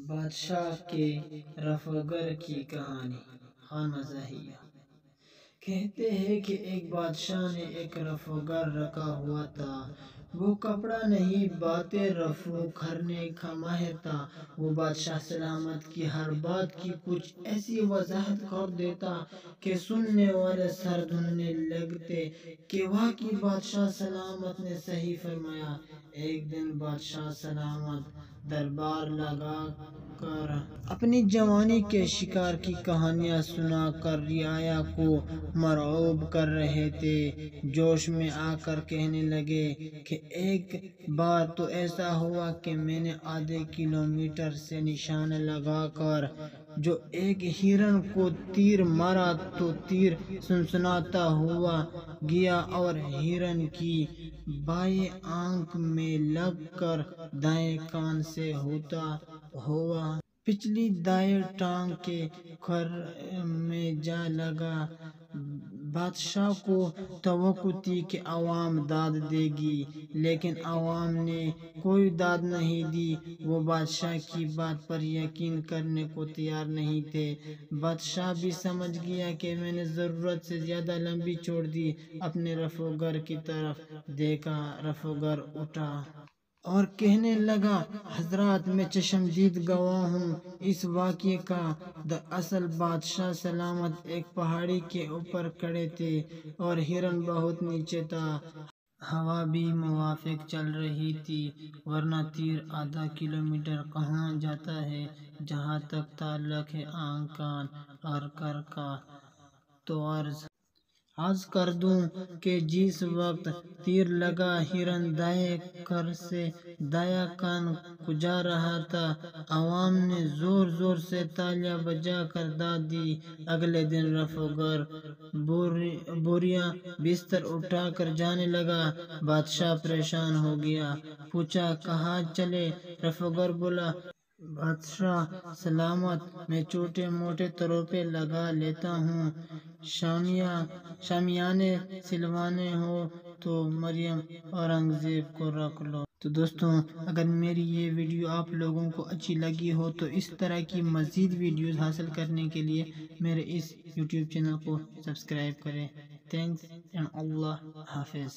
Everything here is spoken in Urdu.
بادشاہ کے رفوگر کی کہانی خانہ زاہیہ۔ کہتے ہیں کہ ایک بادشاہ نے ایک رفوگر رکھا ہوا تھا۔ وہ کپڑا نہیں باتیں رفو کرنے کا ماہر تھا۔ وہ بادشاہ سلامت کی ہر بات کی کچھ ایسی وضاحت کر دیتا کہ سننے والے سر دھننے لگتے کہ واقعی بادشاہ سلامت نے صحیح فرمایا۔ ایک دن بادشاہ سلامت دربار لگا کر اپنی جوانی کے شکار کی کہانیاں سنا کر رعایا کو مرعوب کر رہے تھے۔ جوش میں آ کر کہنے لگے کہ ایک بار تو ایسا ہوا کہ میں نے آدھے کلومیٹر سے نشانہ لگا کر جو ایک ہرن کو تیر مارا تو تیر سنسناتا ہوا گیا اور ہرن کی بائیں آنکھ میں لگ کر دائیں کان سے ہوتا ہوا پچھلی دائیں ٹانگ کے کھر میں جا لگا۔ بادشاہ کو توقع تھی کہ عوام داد دے گی، لیکن عوام نے کوئی داد نہیں دی۔ وہ بادشاہ کی بات پر یقین کرنے کو تیار نہیں تھے۔ بادشاہ بھی سمجھ گیا کہ میں نے ضرورت سے زیادہ لمبی چھوڑ دی۔ اپنے رفوگر کی طرف دیکھا۔ رفوگر اٹھا اور کہنے لگا، حضرات، میں چشمدید گواہ ہوں اس واقعے کا۔ دراصل بادشاہ سلامت ایک پہاڑی کے اوپر کھڑے تھے اور ہرن بہت نیچے تھا۔ ہوا بھی موافق چل رہی تھی، ورنہ تیر آدھا کلومیٹر کہاں جاتا ہے۔ جہاں تک تعلق ہے آنکھ کان اور کھر کا، تو عرض کر دوں کہ جس وقت تیر لگا ہرن دائیں کھر سے دایاں کان کو جا رہا تھا۔ عوام نے زور زور سے تالیاں بجا کر داد دی۔ اگلے دن رفوگر بوریاں بستر اٹھا کر جانے لگا۔ بادشاہ پریشان ہو گیا، پوچھا کہاں چلے؟ رفوگر بولا، بادشاہ سلامت، میں چھوٹے موٹے طروپے لگا لیتا ہوں، شامیانے سلوانے ہو تو مریم اورنگزیب کو رکھ لو۔ تو دوستوں، اگر میری یہ ویڈیو آپ لوگوں کو اچھی لگی ہو تو اس طرح کی مزید ویڈیوز حاصل کرنے کے لیے میرے اس یوٹیوب چینل کو سبسکرائب کریں۔ تھینکس اینڈ اللہ حافظ۔